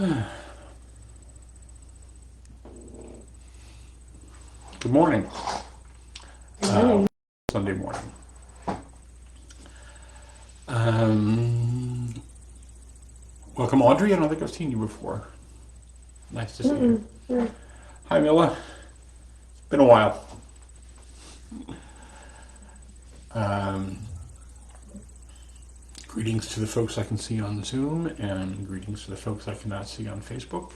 Good morning. Good morning. Sunday morning. Um, Welcome, Audrey. I don't think I've seen you before. Nice to see you. Mm-mm. Mm. Hi, Mila. It's been a while. Um, Greetings to the folks I can see on Zoom, and greetings to the folks I cannot see on Facebook,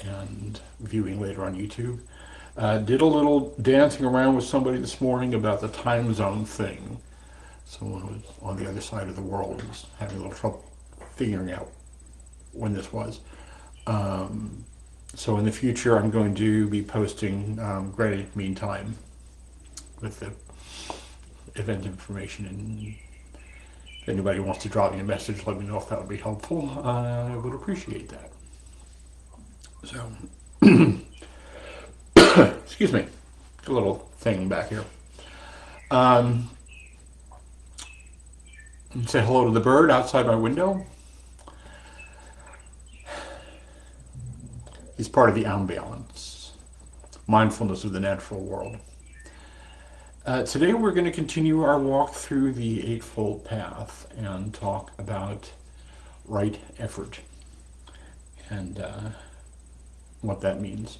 and viewing later on YouTube. Did a little dancing around with somebody this morning about the time zone thing. Someone who was on the other side of the world was having a little trouble figuring out when this was. Um, so in the future, I'm going to be posting Greenwich Mean Time with the event information. And if anybody wants to drop me a message, let me know if that would be helpful. I would appreciate that. So, excuse me, a little thing back here. Um, Say hello to the bird outside my window. He's part of the ambiance, mindfulness of the natural world. Today we're going to continue our walk through the Eightfold Path and talk about right effort and what that means.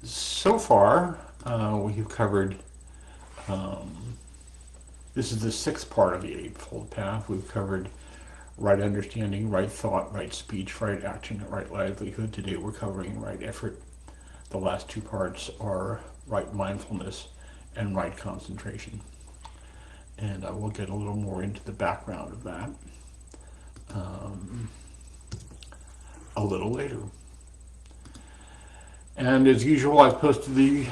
So far, we've covered, um, this is the sixth part of the Eightfold Path. We've covered right understanding, right thought, right speech, right action, and right livelihood. Today we're covering right effort. The last two parts are right mindfulness and right concentration. And I will get a little more into the background of that um, a little later. And as usual, I've posted the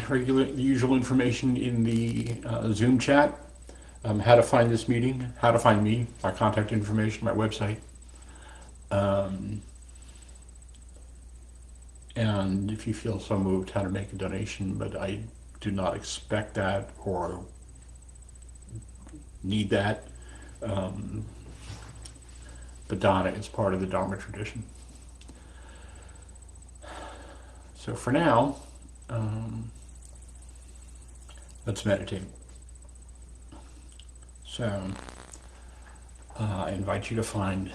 usual information in the Zoom chat. How to find this meeting, how to find me, my contact information, my website. Um, and if you feel so moved, how to make a donation, but I do not expect that or need that. Um, but Donna is part of the Dharma tradition. So for now, um, let's meditate. So I invite you to find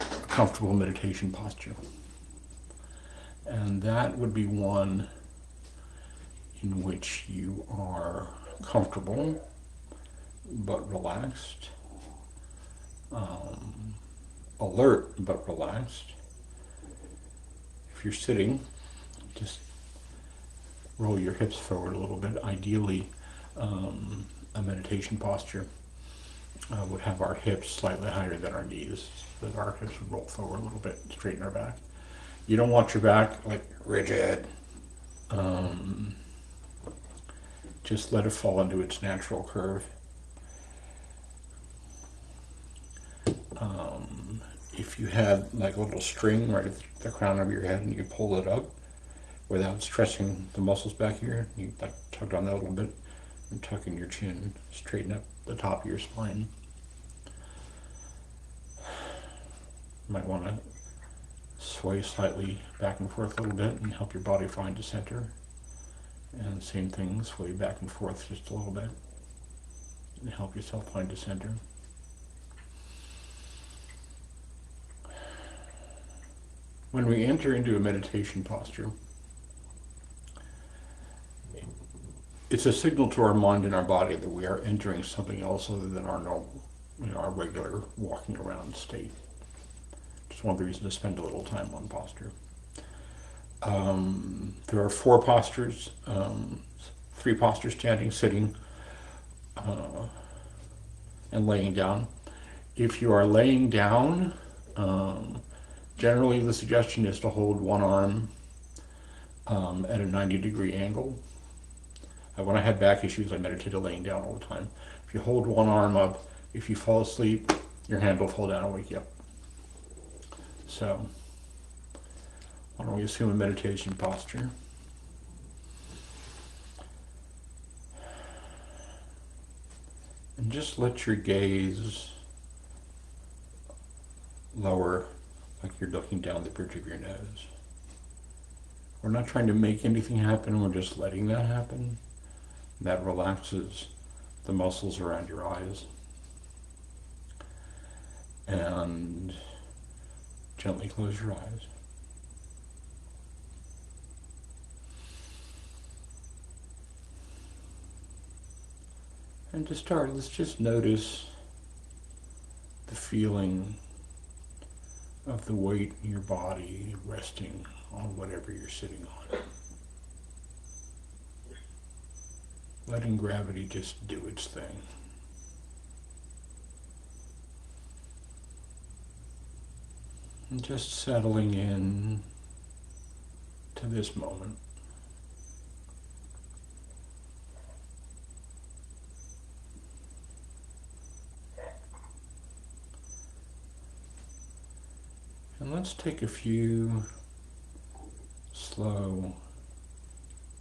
a comfortable meditation posture. And that would be one in which you are comfortable but relaxed, alert but relaxed. If you're sitting, just roll your hips forward a little bit. Ideally, a meditation posture would have our hips slightly higher than our knees, so that our hips would roll forward a little bit, straighten our back. You don't want your back like rigid. Um, just let it fall into its natural curve. If you had like a little string right at the crown of your head and you pull it up without stressing the muscles back here, you like tug on that a little bit and tuck in your chin, straighten up the top of your spine. You might want to sway slightly back and forth a little bit and help your body find a center. And same thing, sway back and forth just a little bit and help yourself find a center. When we enter into a meditation posture, it's a signal to our mind and our body that we are entering something else other than our normal, our regular walking around state. Just one reason to spend a little time on posture. There are four postures, three postures: standing, sitting, and laying down. If you are laying down, generally the suggestion is to hold one arm at a 90-degree angle. When I had back issues, I meditated laying down all the time. If you hold one arm up, if you fall asleep, your hand will fall down and wake you up. So, why don't we assume a meditation posture? And just let your gaze lower, like you're looking down the bridge of your nose. We're not trying to make anything happen, we're just letting that happen. That relaxes the muscles around your eyes. And gently close your eyes. And to start, let's just notice the feeling of the weight in your body resting on whatever you're sitting on. Letting gravity just do its thing. And just settling in to this moment. And let's take a few slow,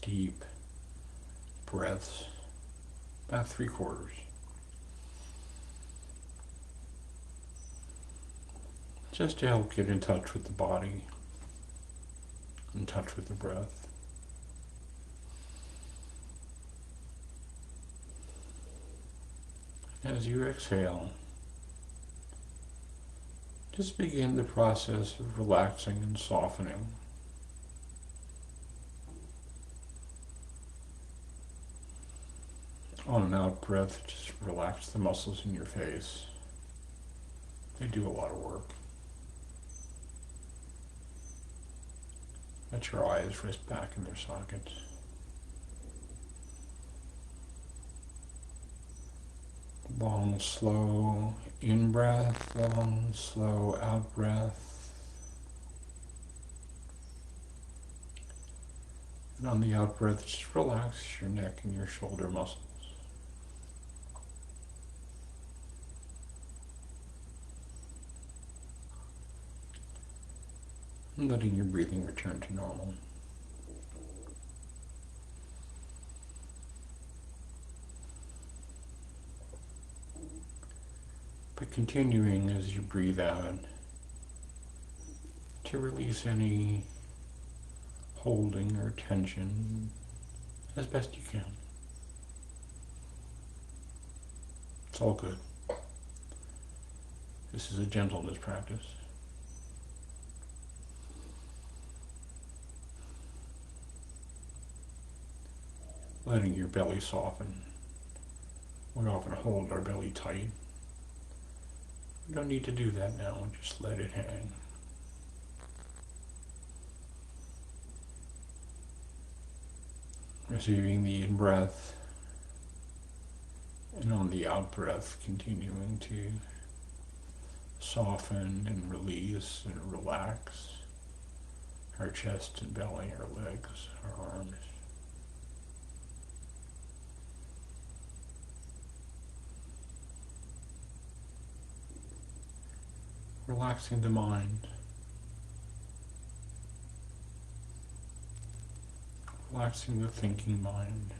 deep breaths, about 3/4. Just to help get in touch with the body, in touch with the breath. As you exhale, just begin the process of relaxing and softening. On an out breath, just relax the muscles in your face. They do a lot of work. Let your eyes rest back in their sockets. Long, slow in-breath, long, slow out-breath. And on the out-breath, just relax your neck and your shoulder muscles. And letting your breathing return to normal. But continuing as you breathe out to release any holding or tension as best you can. It's all good. This is a gentleness practice. Letting your belly soften. We often hold our belly tight. We don't need to do that now, just let it hang. Receiving the in-breath, and on the out-breath, continuing to soften and release and relax our chest and belly, our legs, our arms. Relaxing the mind. Relaxing the thinking mind.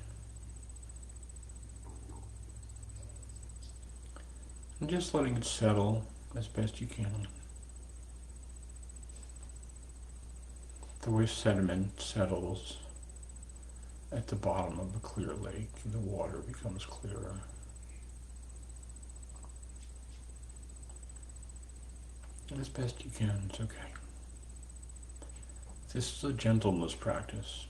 And just letting it settle as best you can. The way sediment settles at the bottom of a clear lake and the water becomes clearer. And as best you can, it's okay. This is a gentleness practice.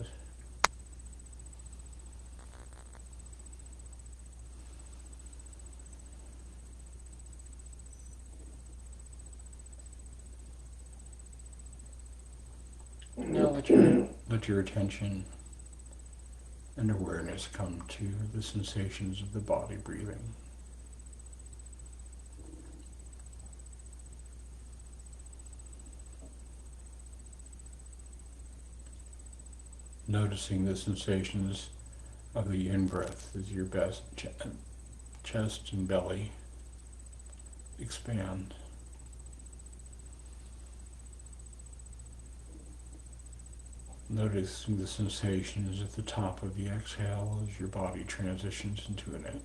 Now let your attention and awareness come to the sensations of the body breathing. Noticing the sensations of the in-breath as your best chest and belly expand. Noticing the sensations at the top of the exhale as your body transitions into an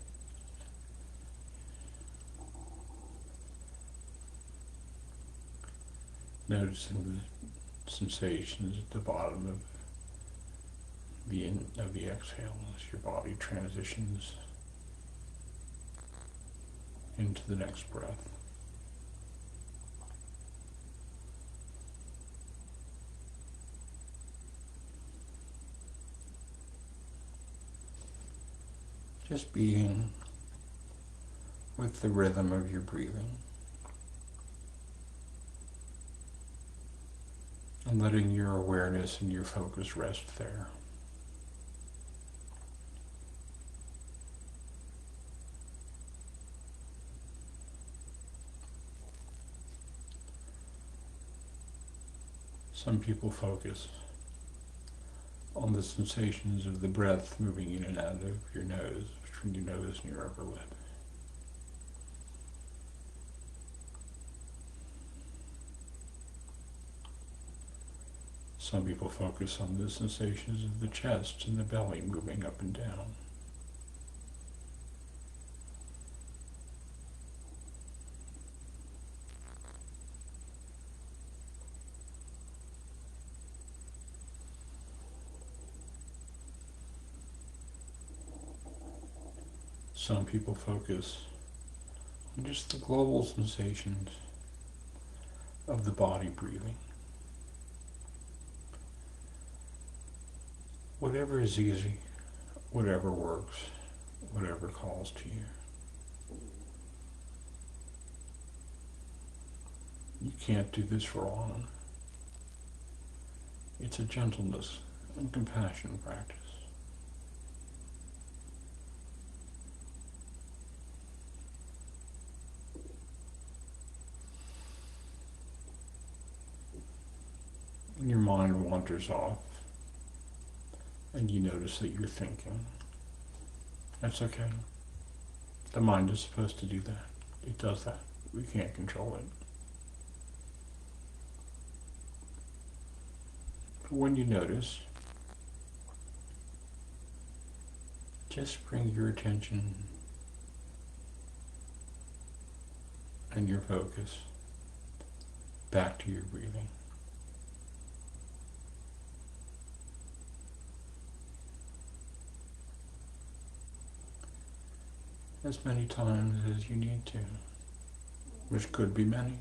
Noticing the sensations at the bottom of the exhale as your body transitions into the next breath. Just being with the rhythm of your breathing and letting your awareness and your focus rest there. Some people focus on the sensations of the breath moving in and out of your nose, between your nose and your upper lip. Some people focus on the sensations of the chest and the belly moving up and down. Some people focus on just the global sensations of the body breathing. Whatever is easy, whatever works, whatever calls to you. You can't do this for long. It's a gentleness and compassion practice. When your mind wanders off and you notice that you're thinking, that's okay. The mind is supposed to do that. It does that. We can't control it. But when you notice, just bring your attention and your focus back to your breathing. As many times as you need to, which could be many.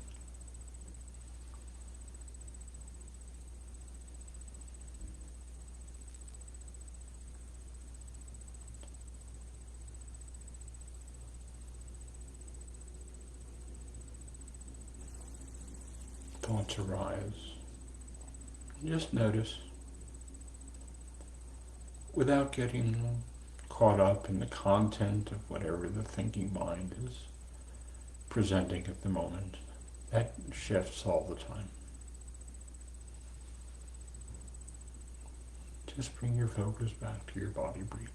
Thoughts arise. Just notice without getting caught up in the content of whatever the thinking mind is presenting at the moment. That shifts all the time. Just bring your focus back to your body breathing.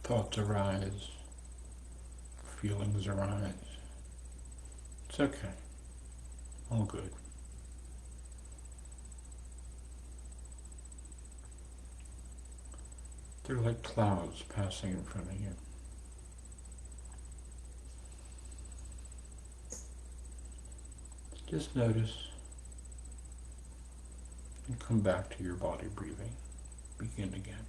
Thoughts arise, feelings arise. It's okay. All good. They're like clouds passing in front of you. Just notice and come back to your body breathing. Begin again.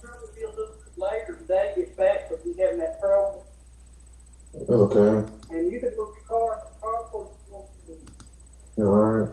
Probably be a little bit later today, get back, but we having that trouble. Okay. And you can put your car in the carport if you want to. All right.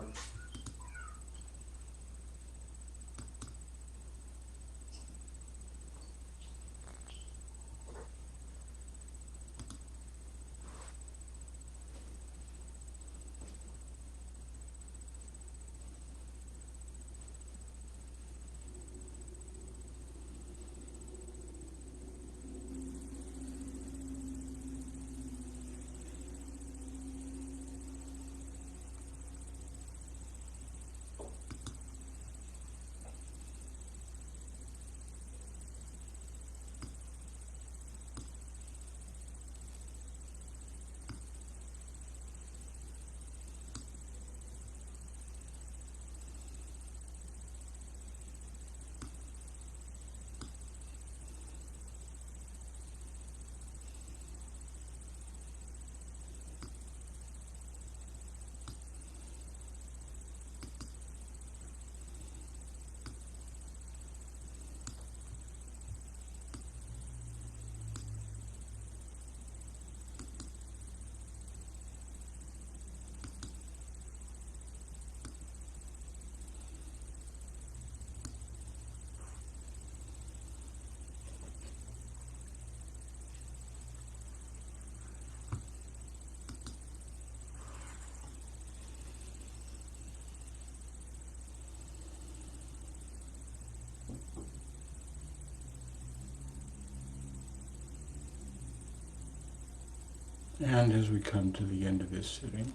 And as we come to the end of this sitting,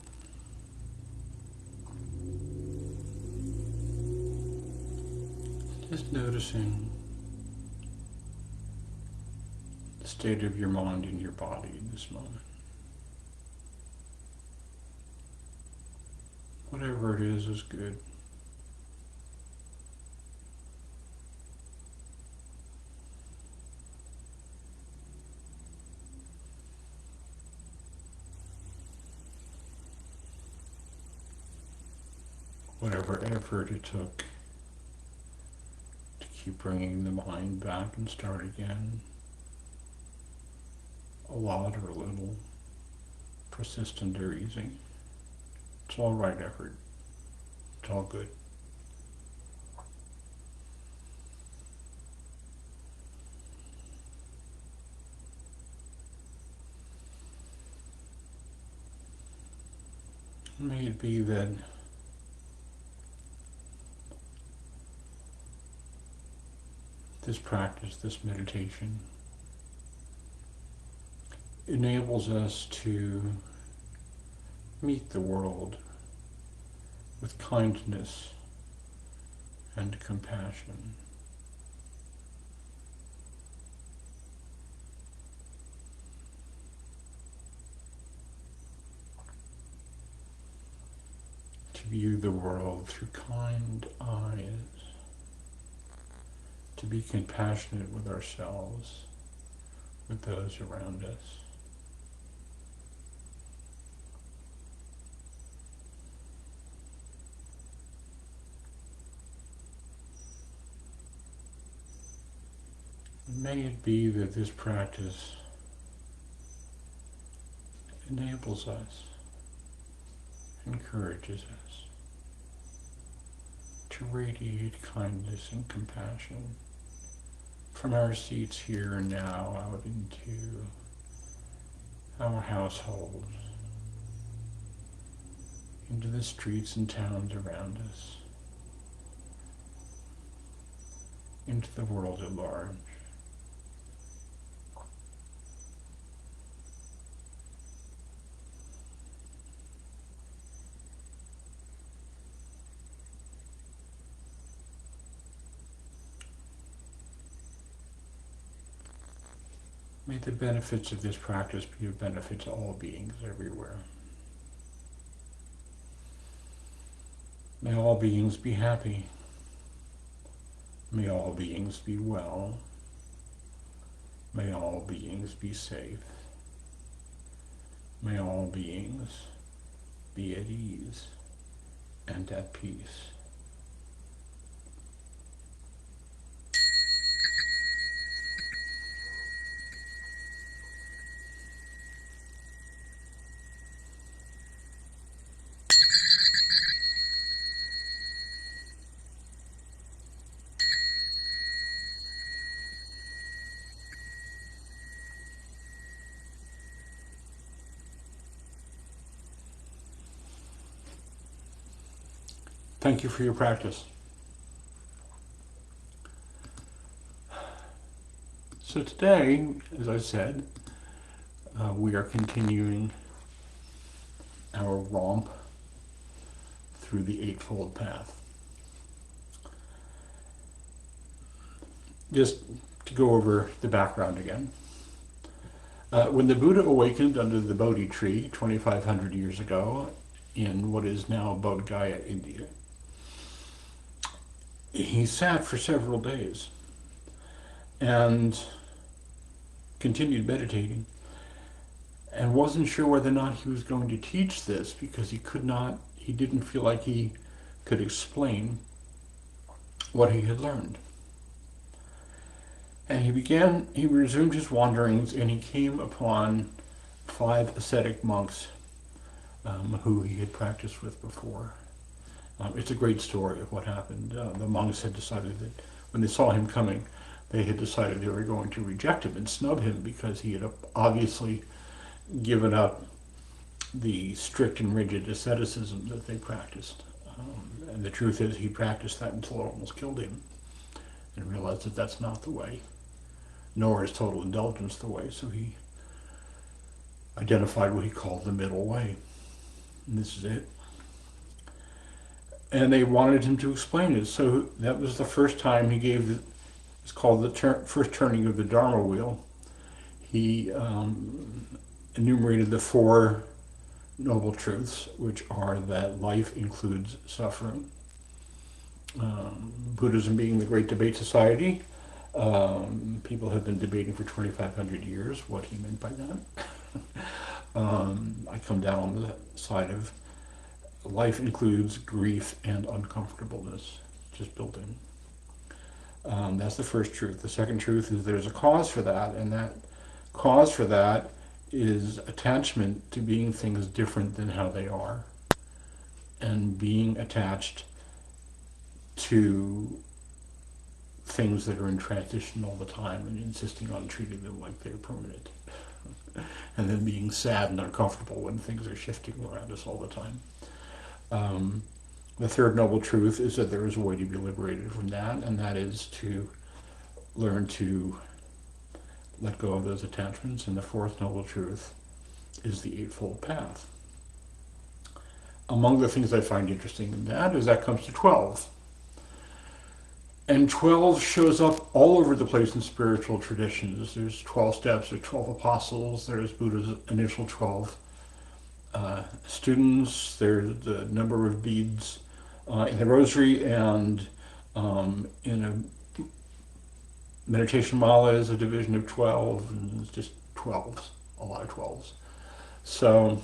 just noticing the state of your mind and your body in this moment. Whatever it is good. Whatever effort it took to keep bringing the mind back and start again, a lot or a little, persistent or easy. It's all right effort. It's all good. May it be that this practice, this meditation, enables us to meet the world with kindness and compassion. To view the world through kind eyes, to be compassionate with ourselves, with those around us. May it be that this practice enables us, encourages us to radiate kindness and compassion from our seats here and now out into our households, into the streets and towns around us, into the world at large. May the benefits of this practice be a benefit to all beings everywhere. May all beings be happy. May all beings be well. May all beings be safe. May all beings be at ease and at peace. Thank you for your practice. So today, as I said, we are continuing our romp through the Eightfold Path. Just to go over the background again. When the Buddha awakened under the Bodhi tree 2,500 years ago in what is now Bodh Gaya, India, he sat for several days and continued meditating and wasn't sure whether or not he was going to teach this because he didn't feel like he could explain what he had learned. And he resumed his wanderings, and he came upon 5 ascetic monks who he had practiced with before. It's a great story of what happened. The monks had decided that when they saw him coming, they had decided they were going to reject him and snub him because he had obviously given up the strict and rigid asceticism that they practiced. And the truth is he practiced that until it almost killed him and realized that that's not the way, nor is total indulgence the way. So he identified what he called the middle way. And this is it. And they wanted him to explain it. So that was the first time he gave it's called the first turning of the Dharma wheel. He enumerated the four noble truths, which are that life includes suffering. Buddhism being the great debate society, people have been debating for 2,500 years what he meant by that. I come down on the side of life includes grief and uncomfortableness, just built in. That's the first truth. The second truth is there's a cause for that, and that cause for that is attachment to being things different than how they are, and being attached to things that are in transition all the time and insisting on treating them like they're permanent. And then being sad and uncomfortable when things are shifting around us all the time. The third noble truth is that there is a way to be liberated from that, and that is to learn to let go of those attachments. And the fourth noble truth is the Eightfold Path. Among the things I find interesting in that is that comes to 12. And 12 shows up all over the place in spiritual traditions. There's 12 steps, there's 12 apostles, there's Buddha's initial 12 students, there's the number of beads in the rosary, and in a meditation mala is a division of 12, and it's just 12s, a lot of 12s. So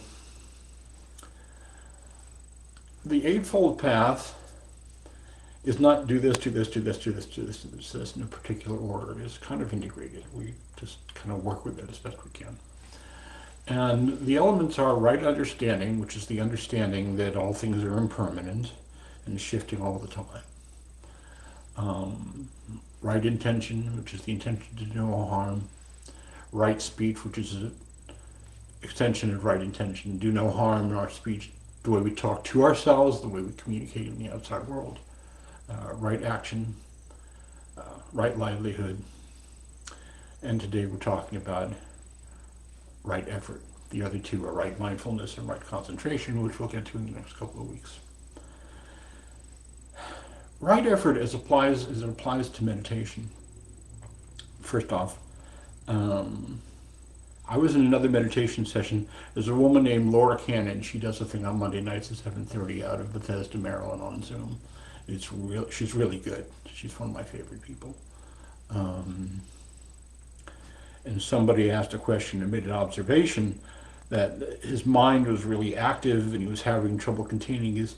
the Eightfold Path is not do this, do this, do this, do this, do this, do this in a particular order. It's kind of integrated. We just kind of work with it as best we can. And the elements are right understanding, which is the understanding that all things are impermanent and shifting all the time. Right intention, which is the intention to do no harm. Right speech, which is an extension of right intention. Do no harm in our speech, the way we talk to ourselves, the way we communicate in the outside world. Right action, right livelihood. And today we're talking about right effort. The other two are right mindfulness and right concentration, which we'll get to in the next couple of weeks. Right effort as it applies to meditation. First off, I was in another meditation session. There's a woman named Laura Cannon. She does a thing on Monday nights at 7:30 out of Bethesda, Maryland on Zoom. She's really good. She's one of my favorite people. And somebody asked a question and made an observation that his mind was really active and he was having trouble containing his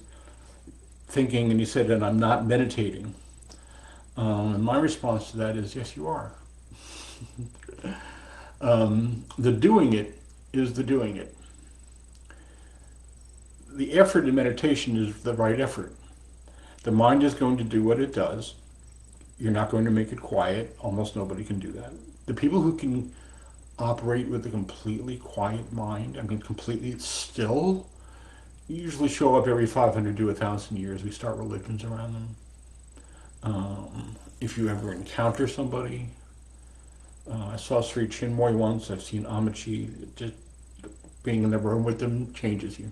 thinking, and he said, and I'm not meditating. And my response to that is, yes, you are. The doing it is the doing it. The effort in meditation is the right effort. The mind is going to do what it does. You're not going to make it quiet. Almost nobody can do that. The people who can operate with a completely quiet mind, I mean completely still, usually show up every 500 to 1,000 years. We start religions around them. If you ever encounter somebody, I saw Sri Chinmoy once, I've seen Amachi, just being in the room with them changes you.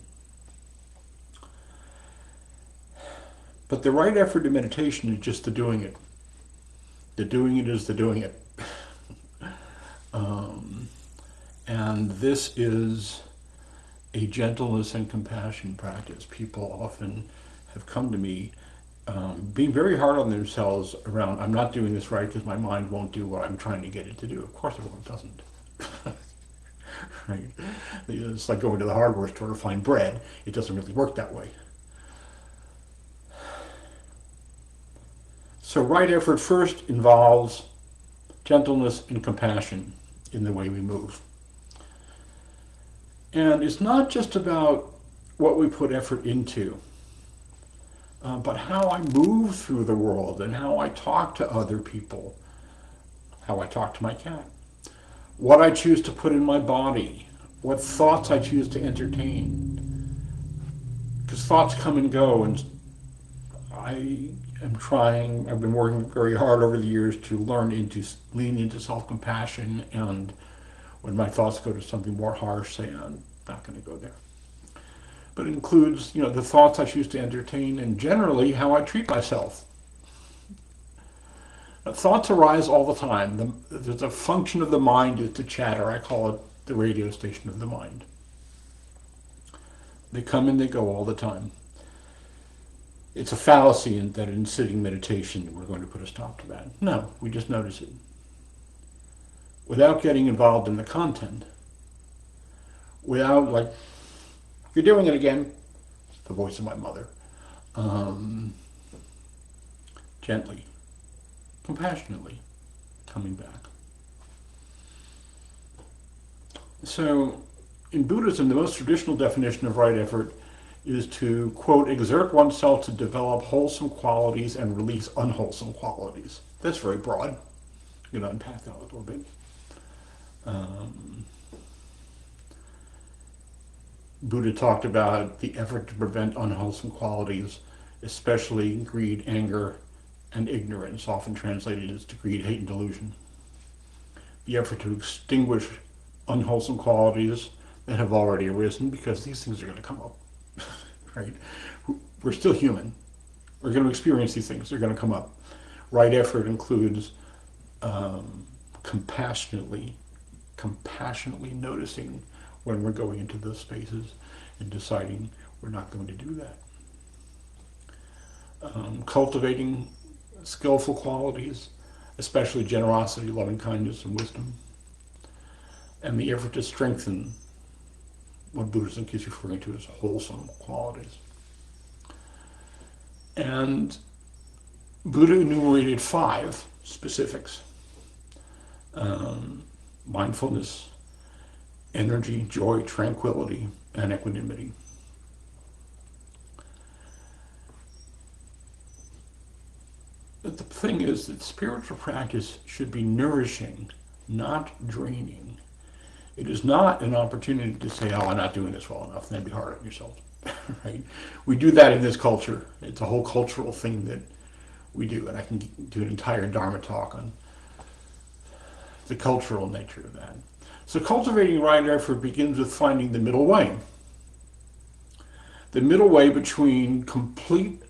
But the right effort in meditation is just the doing it. The doing it is the doing it. And this is a gentleness and compassion practice. People often have come to me being very hard on themselves around, I'm not doing this right because my mind won't do what I'm trying to get it to do. Of course everyone doesn't. Right? It's like going to the hardware store to find bread. It doesn't really work that way. So right effort first involves gentleness and compassion in the way we move. And it's not just about what we put effort into, but how I move through the world and how I talk to other people, how I talk to my cat, what I choose to put in my body, what thoughts I choose to entertain. Because thoughts come and go, and I've been working very hard over the years to lean into self-compassion and When my thoughts go to something more harsh, say, I'm not going to go there. But it includes, the thoughts I choose to entertain and generally how I treat myself. Thoughts arise all the time. The function of the mind is to chatter. I call it the radio station of the mind. They come and they go all the time. It's a fallacy that in sitting meditation we're going to put a stop to that. No, we just notice it. Without getting involved in the content. Without, like, you're doing it again. The voice of my mother. Gently, compassionately coming back. So, in Buddhism, the most traditional definition of right effort is to, quote, exert oneself to develop wholesome qualities and release unwholesome qualities. That's very broad. I'm going to unpack that a little bit. Buddha talked about the effort to prevent unwholesome qualities, especially greed, anger, and ignorance, often translated as greed, hate, and delusion. The effort to extinguish unwholesome qualities that have already arisen, because these things are going to come up, right? We're still human. We're going to experience these things. They're going to come up. Right effort includes compassionately noticing when we're going into those spaces and deciding we're not going to do that. Cultivating skillful qualities, especially generosity, loving kindness, and wisdom. And the effort to strengthen what Buddhism keeps referring to as wholesome qualities. And Buddha enumerated 5 specifics. Mindfulness, energy, joy, tranquility, and equanimity. But the thing is that spiritual practice should be nourishing, not draining. It is not an opportunity to say, oh, I'm not doing this well enough, and then be hard on yourself. Right? We do that in this culture. It's a whole cultural thing that we do, and I can do an entire Dharma talk on the cultural nature of that. So cultivating right effort begins with finding the middle way. The middle way between complete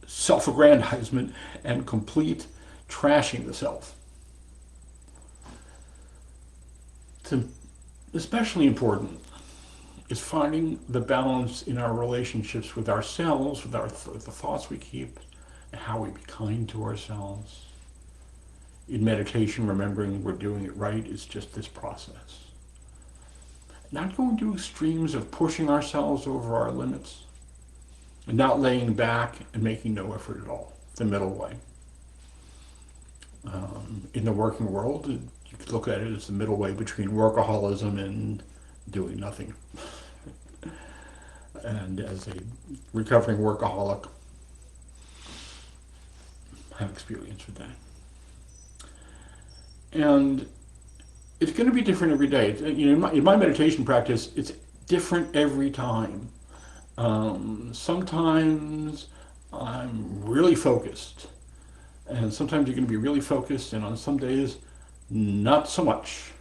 self-aggrandizement and complete trashing the self. It's especially important is finding the balance in our relationships with ourselves, with the thoughts we keep, and how we be kind to ourselves. In meditation, remembering we're doing it right is just this process. Not going to extremes of pushing ourselves over our limits, and not laying back and making no effort at all. The middle way. In the working world, you could look at it as the middle way between workaholism and doing nothing. And as a recovering workaholic, I have experience with that. And it's going to be different every day. In my meditation practice, it's different every time. Sometimes I'm really focused, and sometimes you're going to be really focused, and on some days, not so much.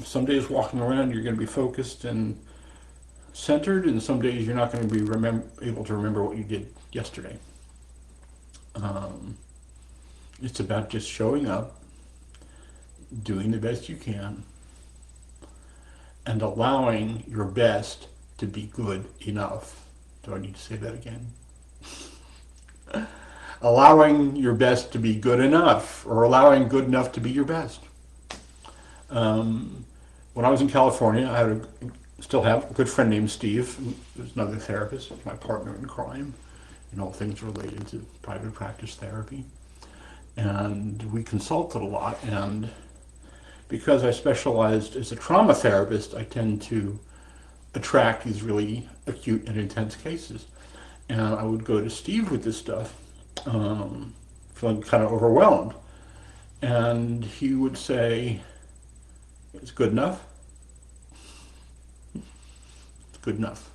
Some days walking around, you're going to be focused and centered, and some days you're not going to be able to remember what you did yesterday. It's about just showing up, doing the best you can, and allowing your best to be good enough. Do I need to say that again? Allowing your best to be good enough, or allowing good enough to be your best. When I was in California, I still have a good friend named Steve, who's another therapist, my partner in crime, in all things related to private practice therapy. And we consulted a lot, and because I specialized as a trauma therapist, I tend to attract these really acute and intense cases. And I would go to Steve with this stuff, feeling kind of overwhelmed. And he would say, it's good enough. It's good enough.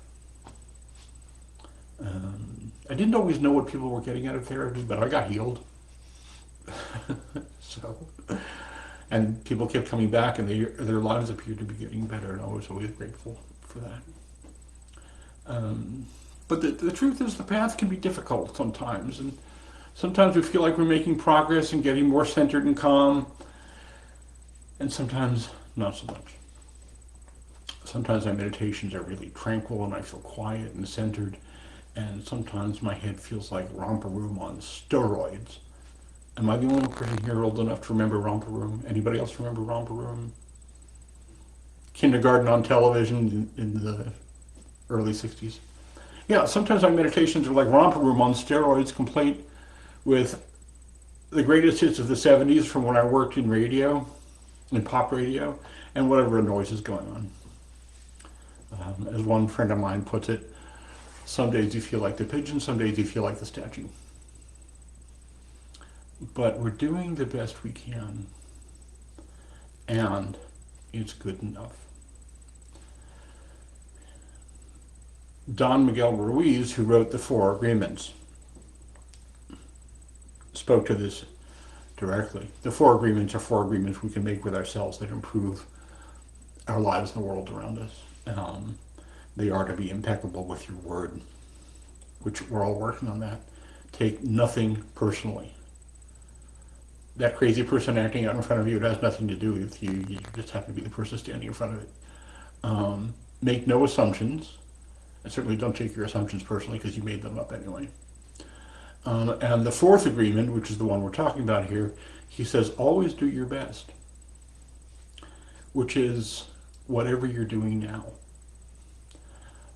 I didn't always know what people were getting out of therapy, but I got healed. And people kept coming back, and their lives appeared to be getting better, and I was always grateful for that. But the truth is, the path can be difficult sometimes, and sometimes we feel like we're making progress and getting more centered and calm, and sometimes not so much. Sometimes my meditations are really tranquil and I feel quiet and centered, and sometimes my head feels like romper room on steroids. Am I the only person here old enough to remember romper room? Anybody else remember romper room? Kindergarten on television in the early 60s. Yeah, sometimes my meditations are like romper room on steroids, complete with the greatest hits of the 70s from when I worked in radio, in pop radio, and whatever noise is going on. As one friend of mine puts it, some days you feel like the pigeon, some days you feel like the statue. But we're doing the best we can, and it's good enough. Don Miguel Ruiz, who wrote the Four Agreements, spoke to this directly. The Four Agreements are four agreements we can make with ourselves that improve our lives and the world around us. They are to be impeccable with your word, which we're all working on that. Take nothing personally. That crazy person acting out in front of you, it has nothing to do with you. You just happen to be the person standing in front of it. Make no assumptions. And certainly don't take your assumptions personally because you made them up anyway. And the fourth agreement, which is the one we're talking about here, he says, always do your best, which is whatever you're doing now.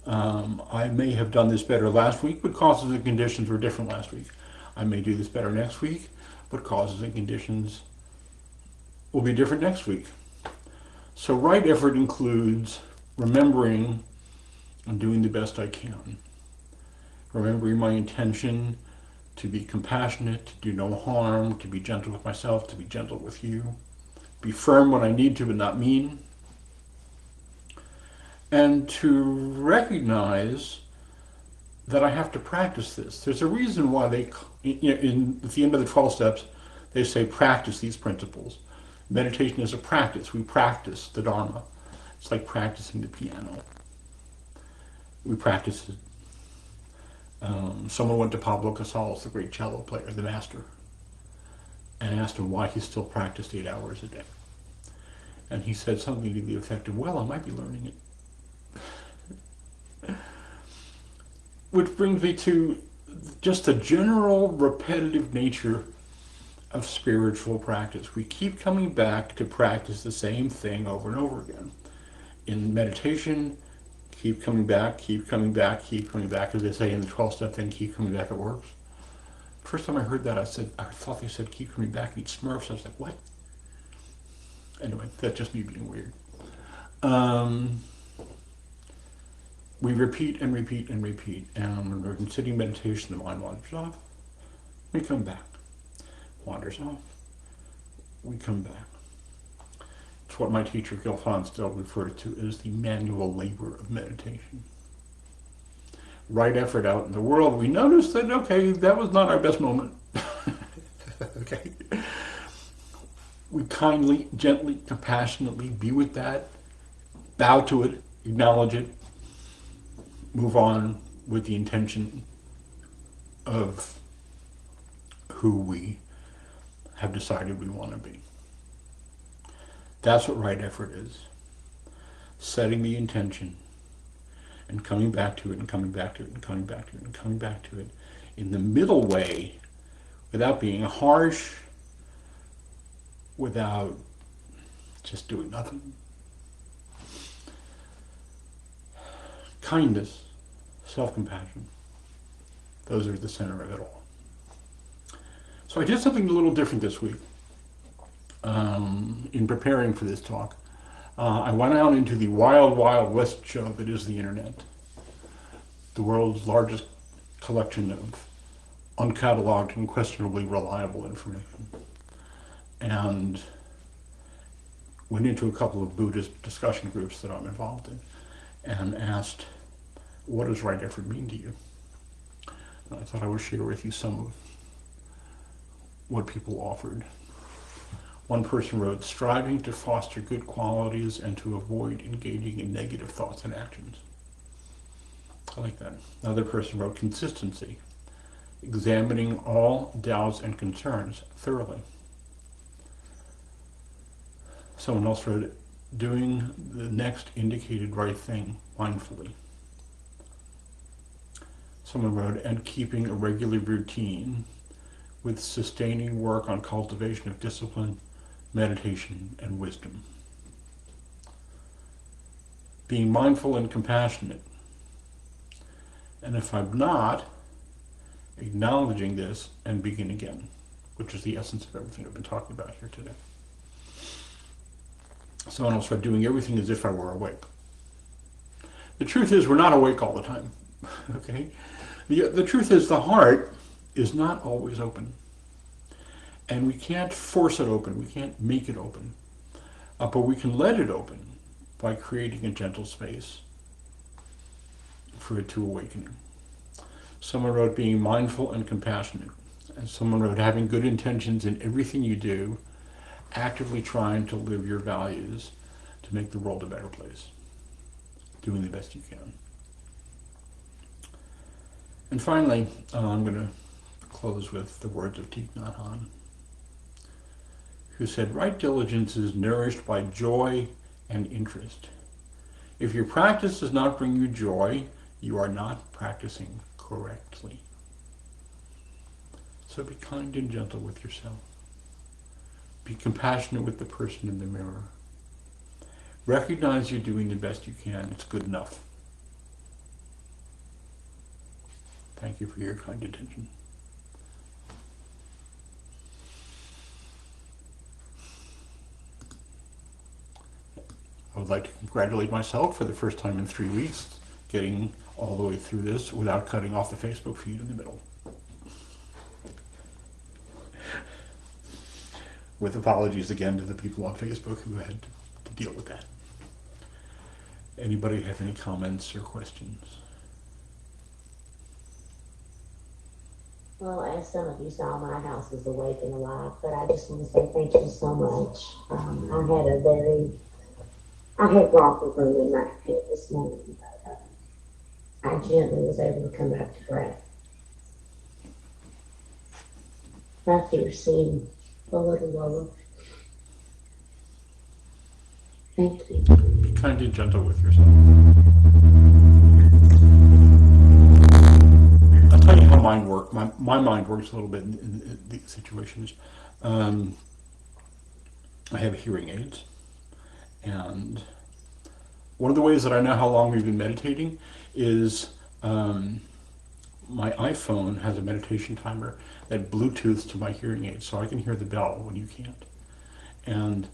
I may have done this better last week, but causes and conditions were different last week. I may do this better next week, but causes and conditions will be different next week. So right effort includes remembering and doing the best I can. Remembering my intention to be compassionate, to do no harm, to be gentle with myself, to be gentle with you. Be firm when I need to, but not mean. And to recognize that I have to practice this. There's a at the end of the 12 steps, they say practice these principles. Meditation is a practice. We practice the Dharma. It's like practicing the piano. We practice it. Someone went to Pablo Casals, the great cello player, the master, and asked him why he still practiced 8 hours a day. And he said something to the effect of, well, I might be learning it. Which brings me to just the general repetitive nature of spiritual practice. We keep coming back to practice the same thing over and over again. In meditation, keep coming back, keep coming back, keep coming back. As they say in the 12-step thing, keep coming back, it works. First time I heard that, I thought they said keep coming back and eat Smurfs. I was like, what? Anyway, that's just me being weird. We repeat and repeat and repeat. And when we're in sitting meditation, the mind wanders off. We come back. Wanders off. We come back. It's what my teacher Gil still referred to as the manual labor of meditation. Right effort out in the world, we notice that, okay, that was not our best moment. Okay. We kindly, gently, compassionately be with that, bow to it, acknowledge it, move on with the intention of who we have decided we want to be. That's what right effort is. Setting the intention and coming back to it and coming back to it and coming back to it and coming back to it in the middle way, without being harsh, without just doing nothing. Kindness, self-compassion, those are at the center of it all. So I did something a little different this week in preparing for this talk. I went out into the wild, wild west show that is the internet, the world's largest collection of uncatalogued and questionably reliable information, and went into a couple of Buddhist discussion groups that I'm involved in and asked, what does right effort mean to you? And I thought I would share with you some of what people offered. One person wrote, striving to foster good qualities and to avoid engaging in negative thoughts and actions. I like that. Another person wrote, consistency, examining all doubts and concerns thoroughly. Someone else wrote, doing the next indicated right thing mindfully. Someone wrote, and keeping a regular routine with sustaining work on cultivation of discipline, meditation, and wisdom. Being mindful and compassionate. And if I'm not, acknowledging this and begin again, which is the essence of everything I've been talking about here today. Someone else wrote, doing everything as if I were awake. The truth is, we're not awake all the time. Okay? The truth is, the heart is not always open. And we can't force it open. We can't make it open. But we can let it open by creating a gentle space for it to awaken. Someone wrote, being mindful and compassionate. And someone wrote, having good intentions in everything you do, actively trying to live your values to make the world a better place. Doing the best you can. And finally, I'm going to close with the words of Thich Nhat Hahn, who said, right diligence is nourished by joy and interest. If your practice does not bring you joy, you are not practicing correctly. So be kind and gentle with yourself. Be compassionate with the person in the mirror. Recognize you're doing the best you can. It's good enough. Thank you for your kind attention. I would like to congratulate myself for the first time in 3 weeks, getting all the way through this without cutting off the Facebook feed in the middle. With apologies again to the people on Facebook who had to deal with that. Anybody have any comments or questions? Well, as some of you saw, my house is awake and alive, but I just want to say thank you so much. I had brought the room in my head this morning, but I gently was able to come back to breath. My fears seem a little lower. Thank you. Be kind and gentle with yourself. I'll tell you how mine works. My mind works a little bit in these situations. I have hearing aids, and one of the ways that I know how long we've been meditating is my iPhone has a meditation timer that Bluetooths to my hearing aid, so I can hear the bell when you can't. And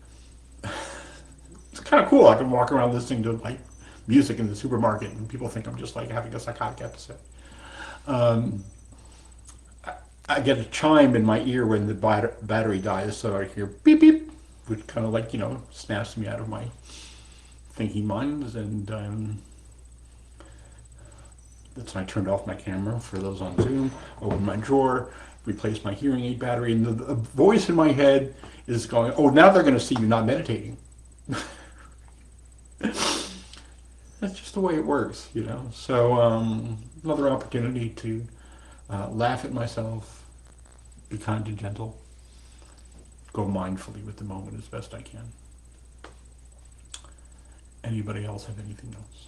it's kind of cool. I can walk around listening to like music in the supermarket, and people think I'm just like having a psychotic episode. I get a chime in my ear when the battery dies, so I hear beep beep, which kind of like, snaps me out of my thinking minds, and that's when I turned off my camera for those on Zoom, opened my drawer, replaced my hearing aid battery, and the voice in my head is going, oh, now they're going to see you not meditating. That's just the way it works, So another opportunity to laugh at myself, be kind and gentle, go mindfully with the moment as best I can. Anybody else have anything else?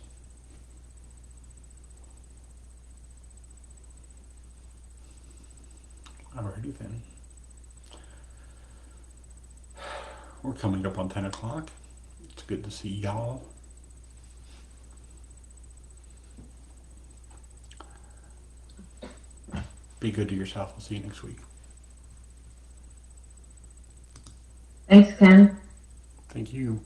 Alrighty then. We're coming up on 10 o'clock. It's good to see y'all. Be good to yourself. We'll see you next week. Thanks, Ken. Thank you.